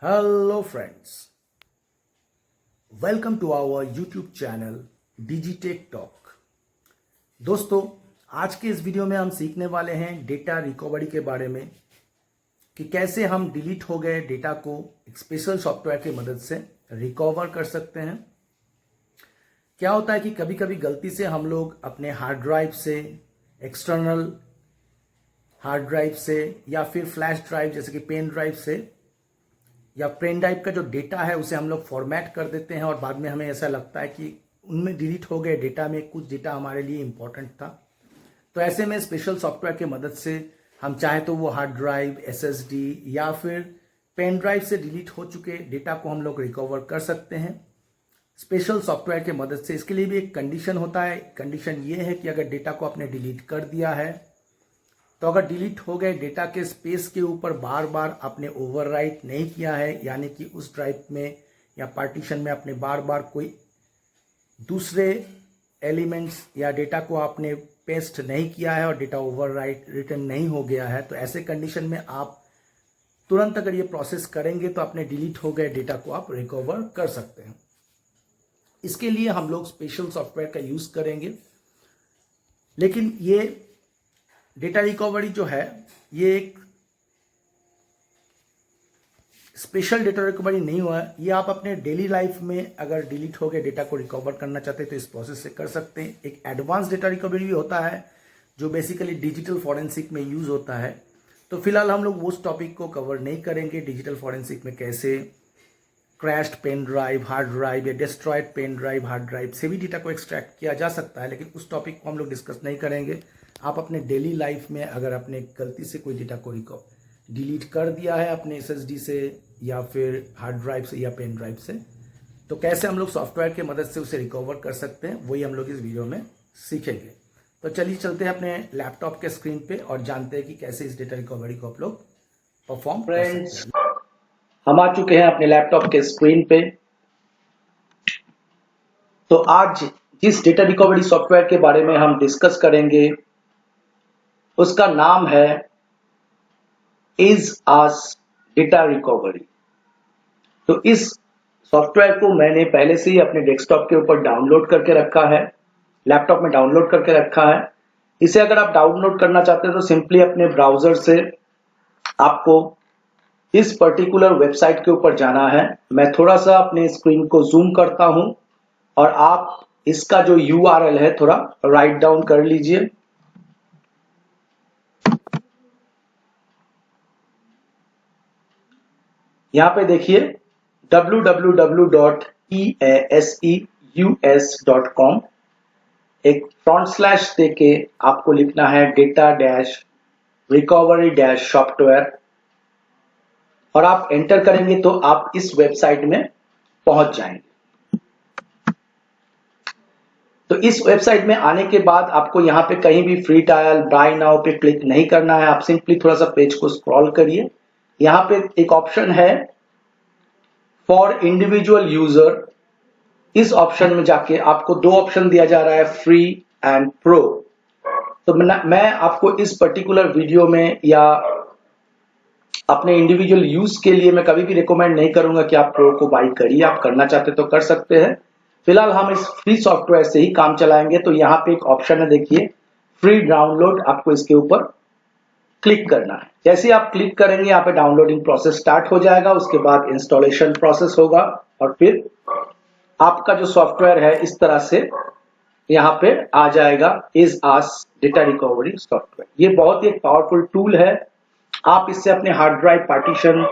Hello friends, welcome to our YouTube channel Digitech Talk। दोस्तों, आज के इस वीडियो में हम सीखने वाले हैं डेटा रिकवरी के बारे में कि कैसे हम डिलीट हो गए डेटा को एक स्पेशल सॉफ्टवेयर की मदद से रिकवर कर सकते हैं। क्या होता है कि कभी कभी गलती से हम लोग अपने हार्ड ड्राइव से, एक्सटर्नल हार्ड ड्राइव से या फिर फ्लैश ड्राइव जैसे कि पेन ड्राइव से या पेन ड्राइव का जो डेटा है उसे हम लोग फॉर्मेट कर देते हैं और बाद में हमें ऐसा लगता है कि उनमें डिलीट हो गए डेटा में कुछ डेटा हमारे लिए इंपॉर्टेंट था। तो ऐसे में स्पेशल सॉफ्टवेयर की मदद से हम चाहे तो वो हार्ड ड्राइव, एसएसडी या फिर पेन ड्राइव से डिलीट हो चुके डेटा को हम लोग रिकवर कर सकते हैं स्पेशल सॉफ्टवेयर की मदद से। इसके लिए भी एक कंडीशन होता है। कंडीशन ये है कि अगर डेटा को आपने डिलीट कर दिया है तो अगर डिलीट हो गए डेटा के स्पेस के ऊपर बार बार आपने ओवरराइट नहीं किया है, यानी कि उस ड्राइव में या पार्टीशन में आपने बार बार कोई दूसरे एलिमेंट्स या डेटा को आपने पेस्ट नहीं किया है और डेटा ओवरराइट रिटर्न नहीं हो गया है, तो ऐसे कंडीशन में आप तुरंत अगर ये प्रोसेस करेंगे तो अपने डिलीट हो गए डेटा को आप रिकवर कर सकते हैं। इसके लिए हम लोग स्पेशल सॉफ्टवेयर का यूज करेंगे, लेकिन ये डेटा रिकवरी जो है ये एक स्पेशल डेटा रिकवरी नहीं हुआ है। ये आप अपने डेली लाइफ में अगर डिलीट हो गए डेटा को रिकवर करना चाहते हैं तो इस प्रोसेस से कर सकते हैं। एक एडवांस डेटा रिकवरी भी होता है जो बेसिकली डिजिटल फॉरेंसिक में यूज होता है। तो फिलहाल हम लोग उस टॉपिक को कवर नहीं करेंगे। डिजिटल फॉरेंसिक में कैसे crashed pen drive, hard drive या destroyed pen drive, hard drive से भी डेटा को एक्सट्रैक्ट किया जा सकता है, लेकिन उस टॉपिक को हम लोग डिस्कस नहीं करेंगे। आप अपने डेली लाइफ में अगर आपने गलती से कोई डेटा को डिलीट कर दिया है अपने एसएसडी से या फिर हार्ड ड्राइव से या पेन ड्राइव से, तो कैसे हम लोग सॉफ्टवेयर की मदद से उसे रिकवर कर सकते हैं वही हम लोग इस वीडियो में सीखेंगे। तो चलिए चलते हैं अपने लैपटॉप के स्क्रीन पे और जानते हैं कि कैसे इस डेटा रिकवरी को आप लोग परफॉर्म कर सकते हैं। हम आ चुके हैं अपने लैपटॉप के स्क्रीन पे। तो आज जिस डेटा रिकवरी सॉफ्टवेयर के बारे में हम डिस्कस करेंगे उसका नाम है IzAs डेटा रिकवरी। तो इस सॉफ्टवेयर को मैंने पहले से ही अपने डेस्कटॉप के ऊपर डाउनलोड करके रखा है, लैपटॉप में डाउनलोड करके रखा है। इसे अगर आप डाउनलोड करना चाहते हैं तो सिंपली अपने ब्राउजर से आपको इस पर्टिकुलर वेबसाइट के ऊपर जाना है। मैं थोड़ा सा अपने स्क्रीन को जूम करता हूं और आप इसका जो URL है थोड़ा राइट डाउन कर लीजिए। यहां पे देखिए www.easeus.com, एक फ्रंट स्लैश देके आपको लिखना है डेटा रिकवरी सॉफ्टवेयर और आप एंटर करेंगे तो आप इस वेबसाइट में पहुंच जाएंगे। तो इस वेबसाइट में आने के बाद आपको यहाँ पे कहीं भी फ्री ट्रायल, बाय नाउ पे क्लिक नहीं करना है। आप सिंपली थोड़ा सा पेज को स्क्रॉल करिए। यहाँ पे एक ऑप्शन है फॉर इंडिविजुअल यूजर। इस ऑप्शन में जाके आपको दो ऑप्शन दिया जा रहा है, फ्री एंड प्रो। तो मैं आपको इस पर्टिकुलर वीडियो में या अपने इंडिविजुअल यूज के लिए मैं कभी भी रिकमेंड नहीं करूंगा कि आप प्रो को बाई करिए। आप करना चाहते तो कर सकते हैं। फिलहाल हम इस फ्री सॉफ्टवेयर से ही काम चलाएंगे। तो यहाँ पे एक ऑप्शन है, देखिए फ्री डाउनलोड, आपको इसके ऊपर क्लिक करना है। जैसे आप क्लिक करेंगे यहाँ पे डाउनलोडिंग प्रोसेस स्टार्ट हो जाएगा। उसके बाद इंस्टॉलेशन प्रोसेस होगा और फिर आपका जो सॉफ्टवेयर है इस तरह से यहाँ पे आ जाएगा, IzAs डेटा रिकवरी सॉफ्टवेयर। ये बहुत ही एक पावरफुल टूल है। आप इससे अपने हार्ड ड्राइव पार्टीशन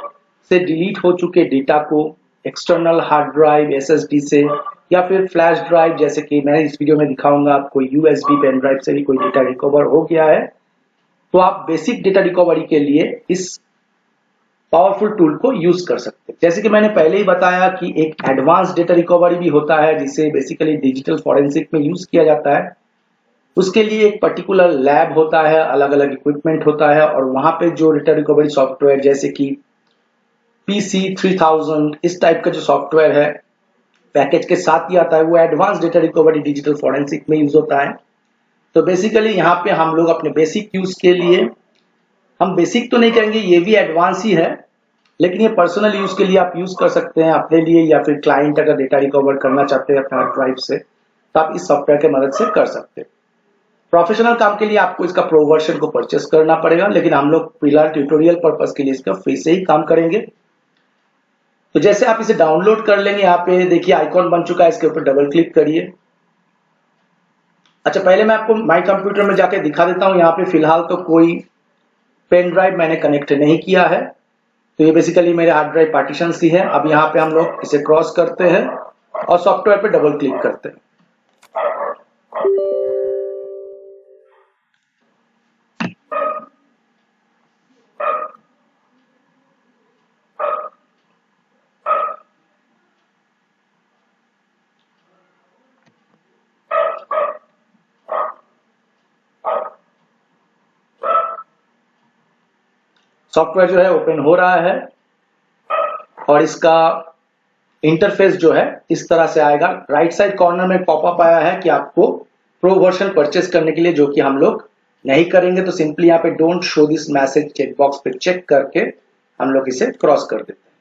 से डिलीट हो चुके डेटा को एक्सटर्नल हार्ड ड्राइव, एसएसडी से या फिर फ्लैश ड्राइव, जैसे कि मैं इस वीडियो में दिखाऊंगा आपको यूएसबी पेन ड्राइव से भी कोई डेटा रिकवर हो गया है, तो आप बेसिक डेटा रिकवरी के लिए इस पावरफुल टूल को यूज कर सकते हैं। जैसे कि मैंने पहले ही बताया कि एक एडवांस डेटा रिकवरी भी होता है जिसे बेसिकली डिजिटल फॉरेंसिक में यूज किया जाता है। उसके लिए एक पर्टिकुलर लैब होता है, अलग अलग इक्विपमेंट होता है और वहां पे जो डेटा रिकवरी सॉफ्टवेयर जैसे कि PC3000 इस टाइप का जो सॉफ्टवेयर है पैकेज के साथ ही आता है, वो advance data recovery digital forensic में यूज होता है। तो बेसिकली यहाँ पे हम लोग अपने बेसिक यूज के लिए, हम बेसिक तो नहीं कहेंगे, ये भी एडवांस ही है, लेकिन ये पर्सनल यूज के लिए आप यूज कर सकते हैं अपने लिए, या फिर क्लाइंट अगर डेटा रिकवर करना चाहते हैं अपने हार्ड ड्राइव से तो आप इस सॉफ्टवेयर की मदद से कर सकते हैं। प्रोफेशनल काम के लिए आपको इसका प्रो वर्जन को परचेस करना पड़ेगा, लेकिन हम लोग फिलहाल ट्यूटोरियल पर्पस के लिए इसका फ्री से ही काम करेंगे। तो जैसे आप इसे डाउनलोड कर लेंगे, यहाँ पे देखिए आइकॉन बन चुका है, इसके ऊपर डबल क्लिक करिए। अच्छा, पहले मैं आपको माई कंप्यूटर में जाके दिखा देता हूं। यहाँ पे फिलहाल तो कोई पेन ड्राइव मैंने कनेक्ट नहीं किया है, तो ये बेसिकली मेरे हार्ड ड्राइव पार्टीशन ही है। अब यहाँ पे हम लोग इसे क्रॉस करते हैं और सॉफ्टवेयर पे डबल क्लिक करते हैं। सॉफ्टवेयर जो है ओपन हो रहा है और इसका इंटरफेस जो है इस तरह से आएगा। राइट साइड कॉर्नर में पॉपअप आया है कि आपको प्रो वर्जन परचेस करने के लिए, जो कि हम लोग नहीं करेंगे, तो सिंपली यहाँ पे don't show this message check box पे चेक करके हम लोग इसे क्रॉस कर देते हैं।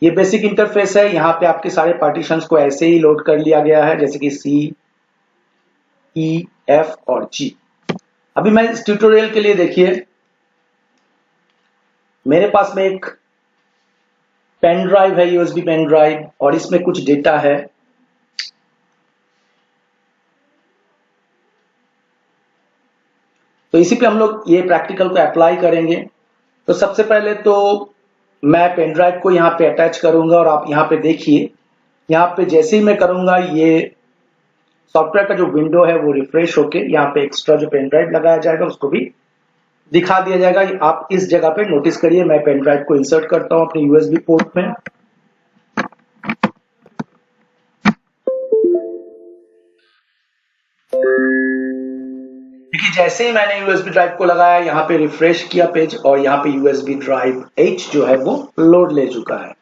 ये बेसिक इंटरफेस है। यहाँ पे आपके सारे पार्टीशंस को ऐसे ही लोड कर लिया गया है, जैसे कि सी, ई, एफ और जी। अभी मैं इस ट्यूटोरियल के लिए देखिए मेरे पास में एक पेन ड्राइव है, यूएसबी पेन ड्राइव, और इसमें कुछ डेटा है। तो इसी पे हम लोग ये प्रैक्टिकल को अप्लाई करेंगे। तो सबसे पहले तो मैं पेन ड्राइव को यहाँ पे अटैच करूंगा, और आप यहाँ पे देखिए, यहाँ पे जैसे ही मैं करूंगा ये सॉफ्टवेयर का जो विंडो है वो रिफ्रेश होके यहाँ पे एक्स्ट्रा जो पेन ड्राइव लगाया जाएगा उसको भी दिखा दिया जाएगा। आप इस जगह पे नोटिस करिए, मैं पेन ड्राइव को इंसर्ट करता हूं अपने यूएसबी पोर्ट में। देखिए जैसे ही मैंने यूएसबी ड्राइव को लगाया, यहाँ पे रिफ्रेश किया पेज, और यहाँ पे यूएसबी ड्राइव H जो है वो लोड ले चुका है।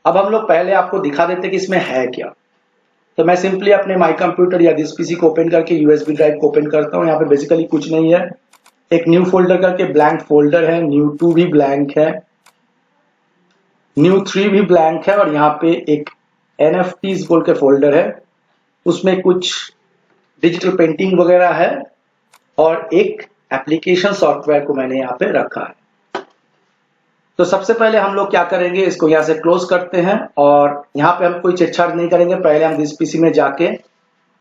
अब हम लोग पहले आपको दिखा देते कि इसमें है क्या। तो मैं सिंपली अपने माई कंप्यूटर या दिस पीसी को ओपन करके यूएसबी ड्राइव को ओपन करता हूँ। यहाँ पे बेसिकली कुछ नहीं है, एक न्यू फोल्डर करके ब्लैंक फोल्डर है, न्यू 2 भी ब्लैंक है, न्यू 3 भी ब्लैंक है, और यहाँ पे एक NFTs बोल के फोल्डर है, उसमें कुछ डिजिटल पेंटिंग वगैरह है, और एक एप्लीकेशन सॉफ्टवेयर को मैंने यहाँ पे रखा है। तो सबसे पहले हम लोग क्या करेंगे, इसको यहाँ से क्लोज करते हैं, और यहाँ पे हम कोई छेड़छाड़ नहीं करेंगे। पहले हम दिस पीसी में जाके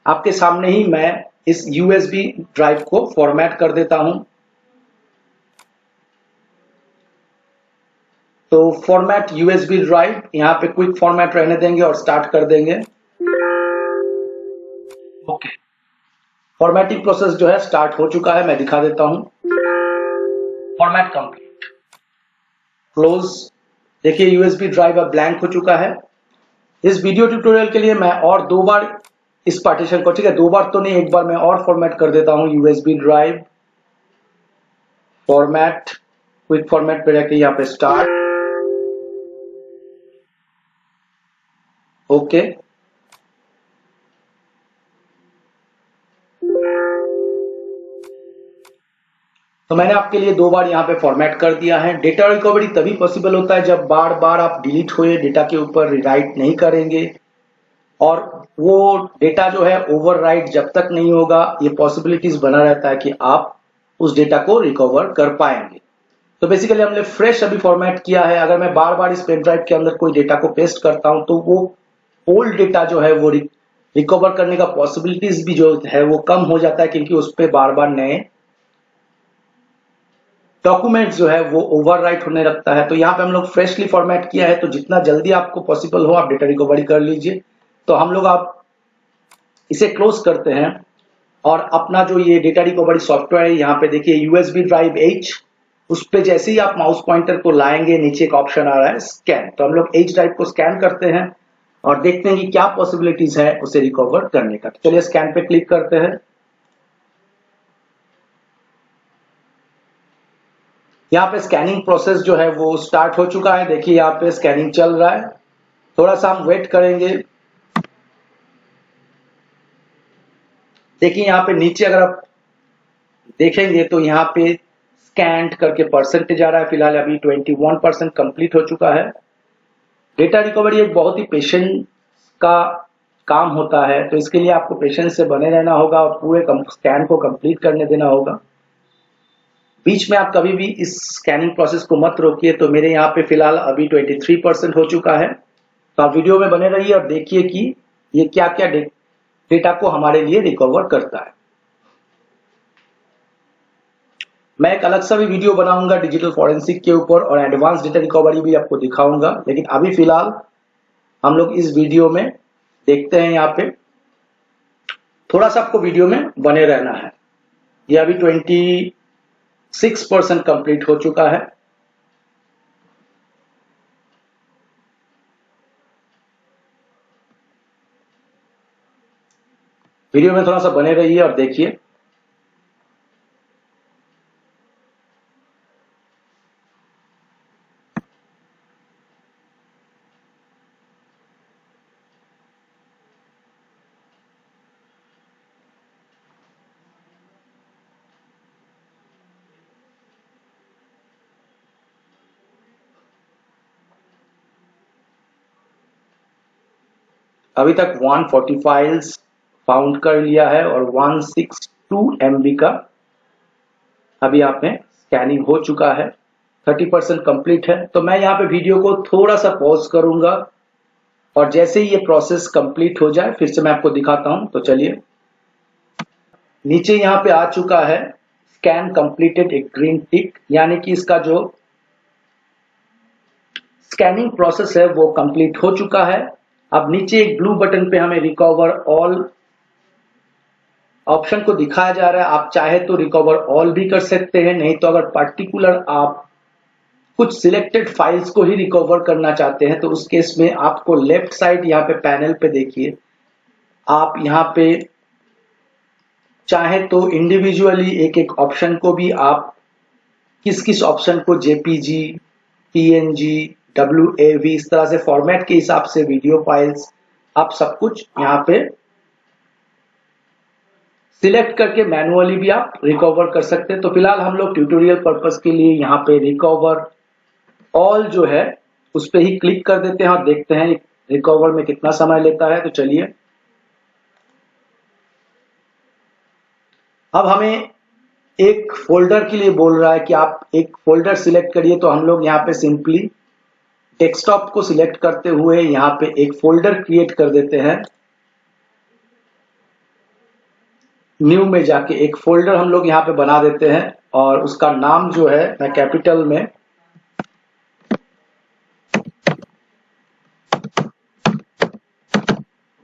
आपके सामने ही मैं इस यूएसबी ड्राइव को फॉर्मेट कर देता हूं। तो फॉर्मेट यूएसबी ड्राइव, यहाँ पे क्विक फॉर्मेट रहने देंगे और स्टार्ट कर देंगे। ओके, फॉर्मेटिंग प्रोसेस जो है स्टार्ट हो चुका है, मैं दिखा देता हूं। Format complete, close. देखिए यूएसबी ड्राइव अब ब्लैंक हो चुका है। इस वीडियो ट्यूटोरियल के लिए मैं और 2 बार इस पार्टीशन को, ठीक है 2 बार तो नहीं, 1 बार मैं और फॉर्मेट कर देता हूं। USB drive format, quick format पे रहकर यहाँ पे स्टार्ट। ओके, तो मैंने आपके लिए 2 बार यहाँ पे फॉर्मेट कर दिया है। डेटा रिकवरी तभी पॉसिबल होता है जब बार बार आप डिलीट हुए डेटा के ऊपर रिराइट नहीं करेंगे, और वो डेटा जो है ओवरराइट जब तक नहीं होगा, ये पॉसिबिलिटीज बना रहता है कि आप उस डेटा को रिकवर कर पाएंगे। तो बेसिकली हमने फ्रेश अभी फॉर्मेट किया है। अगर मैं बार बार इस पेन ड्राइव के अंदर कोई डेटा को पेस्ट करता हूं तो वो ओल्ड डेटा जो है वो रिकवर करने का पॉसिबिलिटीज भी जो है वो कम हो जाता है, क्योंकि उस पर बार बार नए डॉक्यूमेंट जो है वो ओवरराइट होने लगता है। तो यहाँ पे हम लोग फ्रेशली फॉर्मेट किया है, तो जितना जल्दी आपको पॉसिबल हो आप डेटा रिकवरी कर लीजिए। तो हम लोग आप इसे क्लोज करते हैं, और अपना जो ये डेटा रिकवरी सॉफ्टवेयर है, यहाँ पे देखिए यूएसबी ड्राइव H, उस पे जैसे ही आप माउस पॉइंटर को लाएंगे नीचे एक ऑप्शन आ रहा है स्कैन। तो हम लोग H ड्राइव को स्कैन करते हैं और देखते हैं कि क्या पॉसिबिलिटीज है उसे रिकवर करने का। चलिए स्कैन पे क्लिक करते हैं। यहाँ पे स्कैनिंग प्रोसेस जो है वो स्टार्ट हो चुका है। देखिए यहाँ पे स्कैनिंग चल रहा है, थोड़ा सा हम वेट करेंगे। देखिए यहाँ पे नीचे अगर आप देखेंगे तो यहाँ पे स्कैंड करके परसेंटेज आ रहा है, फिलहाल अभी 21% कंप्लीट हो चुका है। डेटा रिकवरी एक बहुत ही पेशेंस का काम होता है, तो इसके लिए आपको पेशेंस से बने रहना होगा और पूरे स्कैन को कंप्लीट करने देना होगा। बीच में आप कभी भी इस स्कैनिंग प्रोसेस को मत रोकिए। तो मेरे यहाँ पे फिलहाल अभी 23% हो चुका है। तो आप वीडियो में बने रहिए और देखिए कि ये क्या क्या डेटा को हमारे लिए रिकवर करता है। मैं एक अलग सा भी वीडियो बनाऊंगा डिजिटल फॉरेंसिक के ऊपर और एडवांस डेटा रिकवरी भी आपको दिखाऊंगा, लेकिन अभी फिलहाल हम लोग इस वीडियो में देखते हैं। यहाँ पे थोड़ा सा आपको वीडियो में बने रहना है। ये अभी 26% कंप्लीट हो चुका है। वीडियो में थोड़ा सा बने रहिए और देखिए। अभी तक 140 फाइल्स फाउंड कर लिया है और 162 MB का अभी आप में स्कैनिंग हो चुका है। 30% कंप्लीट है। तो मैं यहाँ पे वीडियो को थोड़ा सा पॉज करूंगा और जैसे ही ये प्रोसेस कंप्लीट हो जाए फिर से मैं आपको दिखाता हूं। तो चलिए, नीचे यहाँ पे आ चुका है स्कैन कंप्लीटेड, एक ग्रीन टिक, यानी कि इसका जो स्कैनिंग प्रोसेस है वो कंप्लीट हो चुका है। अब नीचे एक ब्लू बटन पे हमें रिकवर ऑल ऑप्शन को दिखाया जा रहा है। आप चाहे तो रिकवर ऑल भी कर सकते हैं, नहीं तो अगर पर्टिकुलर आप कुछ सिलेक्टेड फाइल्स को ही रिकवर करना चाहते हैं तो उस केस में आपको लेफ्ट साइड यहाँ पे पैनल पे देखिए, आप यहाँ पे चाहे तो इंडिविजुअली एक एक ऑप्शन को भी आप किस किस ऑप्शन को जेपीजी, पीएनजी, डब्ल्यूएवी इस तरह से फॉर्मेट के हिसाब से वीडियो फाइल्स आप सब कुछ यहाँ पे सिलेक्ट करके मैनुअली भी आप रिकवर कर सकते हैं। तो फिलहाल हम लोग ट्यूटोरियल पर्पस के लिए यहाँ पे रिकवर ऑल जो है उस पर ही क्लिक कर देते हैं और देखते हैं रिकवर में कितना समय लेता है। तो चलिए, अब हमें एक फोल्डर के लिए बोल रहा है कि आप एक फोल्डर सिलेक्ट करिए। तो हम लोग यहाँ पे सिंपली डेस्कटॉप को सिलेक्ट करते हुए यहाँ पे एक फोल्डर क्रिएट कर देते हैं। न्यू में जाके एक फोल्डर हम लोग यहाँ पे बना देते हैं और उसका नाम जो है मैं कैपिटल में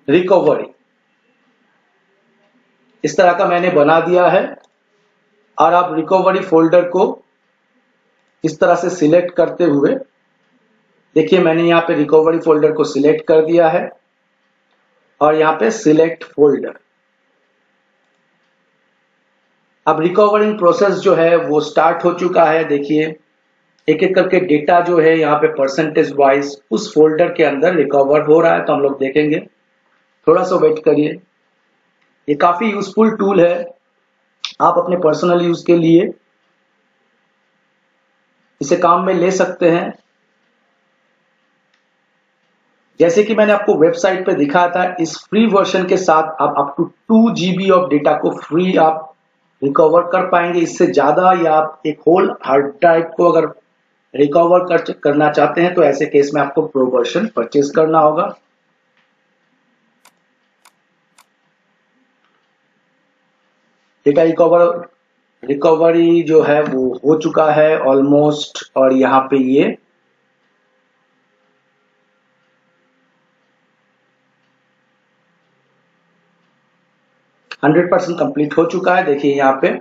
रिकवरी इस तरह का मैंने बना दिया है। और आप रिकवरी फोल्डर को इस तरह से सिलेक्ट करते हुए देखिए, मैंने यहाँ पे रिकवरी फोल्डर को सिलेक्ट कर दिया है और यहाँ पे सिलेक्ट फोल्डर। अब रिकवरिंग प्रोसेस जो है वो स्टार्ट हो चुका है। देखिए, एक एक करके डेटा जो है यहाँ पे परसेंटेज वाइज उस फोल्डर के अंदर रिकवर हो रहा है। तो हम लोग देखेंगे, थोड़ा सा वेट करिए। ये काफी यूजफुल टूल है, आप अपने पर्सनल यूज के लिए इसे काम में ले सकते हैं। जैसे कि मैंने आपको वेबसाइट पे दिखाया था, इस फ्री वर्जन के साथ आप up to 2 GB of data को फ्री आप रिकवर कर पाएंगे। इससे ज्यादा या आप एक होल हार्ड ड्राइव को अगर रिकवर करना चाहते हैं तो ऐसे केस में आपको प्रो वर्जन परचेज करना होगा। डेटा रिकवरी जो है वो हो चुका है ऑलमोस्ट, और यहाँ पे ये %100% कंप्लीट हो चुका है। देखिए, यहाँ पे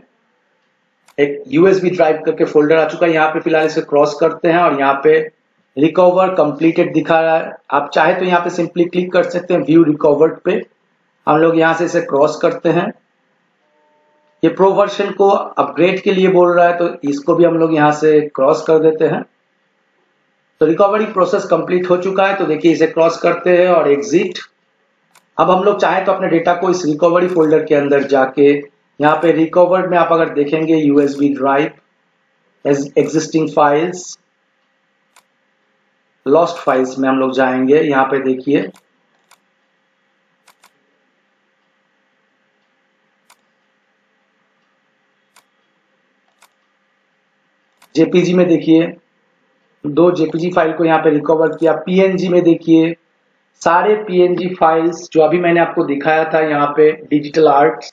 एक यूएसबी ड्राइव करके फोल्डर आ चुका है। यहाँ पे फिलहाल इसे क्रॉस करते हैं और यहाँ पे रिकवर कंप्लीटेड दिखा रहा है। आप चाहे तो यहाँ पे सिंपली क्लिक कर सकते हैं व्यू रिकवर्ड पे। हम लोग यहाँ से इसे क्रॉस करते हैं। ये प्रो वर्जन को अपग्रेड के लिए बोल रहा है, तो इसको भी हम लोग यहाँ से क्रॉस कर देते हैं। तो रिकवरी प्रोसेस कंप्लीट हो चुका है। तो देखिए, इसे क्रॉस करते हैं और एग्जिट। अब हम लोग चाहें तो अपने डेटा को इस रिकवरी फोल्डर के अंदर जाके यहाँ पे रिकवर्ड में आप अगर देखेंगे USB drive, existing files, lost files में हम लोग जाएंगे। यहाँ पे देखिए जेपीजी में देखिए 2 जेपीजी फाइल को यहाँ पे रिकवर किया। पीएनजी में देखिए सारे पीएनजी फाइल्स जो अभी मैंने आपको दिखाया था यहाँ पे डिजिटल आर्ट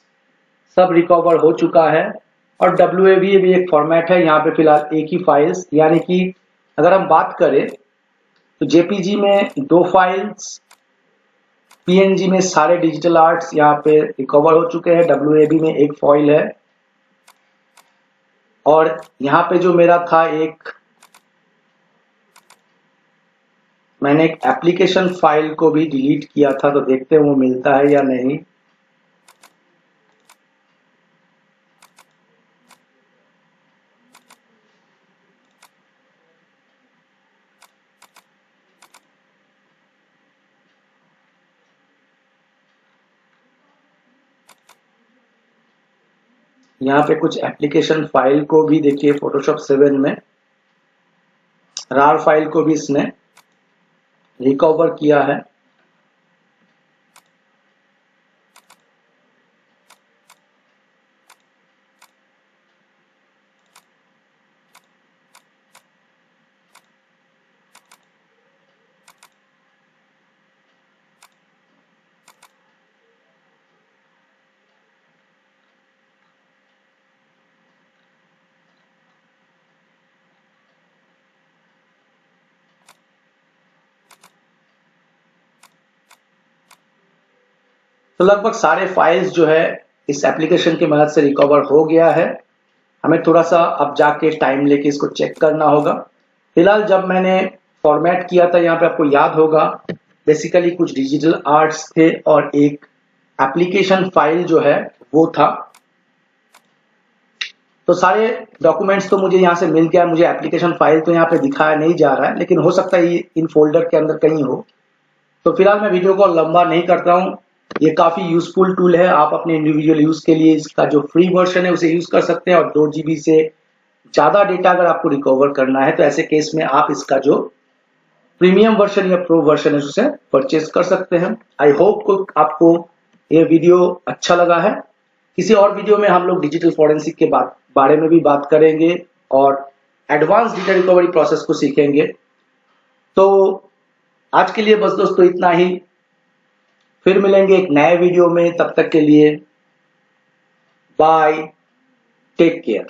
सब रिकवर हो चुका है। और WAV भी एक फॉर्मेट है, यहाँ पे फिलहाल एक ही फाइल्स, यानी कि अगर हम बात करें तो जेपीजी में 2 फाइल्स, पीएनजी में सारे डिजिटल आर्ट्स यहाँ पे रिकवर हो चुके हैं, WAV में एक फाइल है। और यहाँ पे जो मेरा था मैंने एक एप्लीकेशन फाइल को भी डिलीट किया था, तो देखते हैं वो मिलता है या नहीं। यहाँ पे कुछ एप्लीकेशन फाइल को भी देखिए फोटोशॉप 7 में रार फाइल को भी इसने रिकवर किया है। तो लगभग सारे फाइल्स जो है इस एप्लीकेशन की मदद से रिकवर हो गया है। हमें थोड़ा सा अब जाके टाइम लेके इसको चेक करना होगा। फिलहाल जब मैंने फॉर्मेट किया था यहाँ पे आपको याद होगा बेसिकली कुछ डिजिटल आर्ट्स थे और एक एप्लीकेशन फाइल जो है वो था। तो सारे डॉक्यूमेंट्स तो मुझे यहाँ से मिल गया। मुझे एप्लीकेशन फाइल तो यहाँ पे दिखाया नहीं जा रहा है, लेकिन हो सकता है ये इन फोल्डर के अंदर कहीं हो। तो फिलहाल मैं वीडियो को लंबा नहीं करता हूँ। ये काफी यूजफुल टूल है, आप अपने इंडिविजुअल यूज के लिए इसका जो फ्री वर्जन है उसे यूज कर सकते हैं। और 2 GB से ज्यादा डेटा अगर आपको रिकवर करना है तो ऐसे केस में आप इसका जो प्रीमियम वर्जन या प्रो वर्जन है उसे परचेज कर सकते हैं। आई होप आपको ये वीडियो अच्छा लगा है। किसी और वीडियो में हम लोग डिजिटल फॉरेंसिक के बारे में भी बात करेंगे और एडवांस डेटा रिकवरी प्रोसेस को सीखेंगे। तो आज के लिए बस दोस्तों इतना ही। फिर मिलेंगे एक नए वीडियो में, तब तक के लिए बाय, टेक केयर।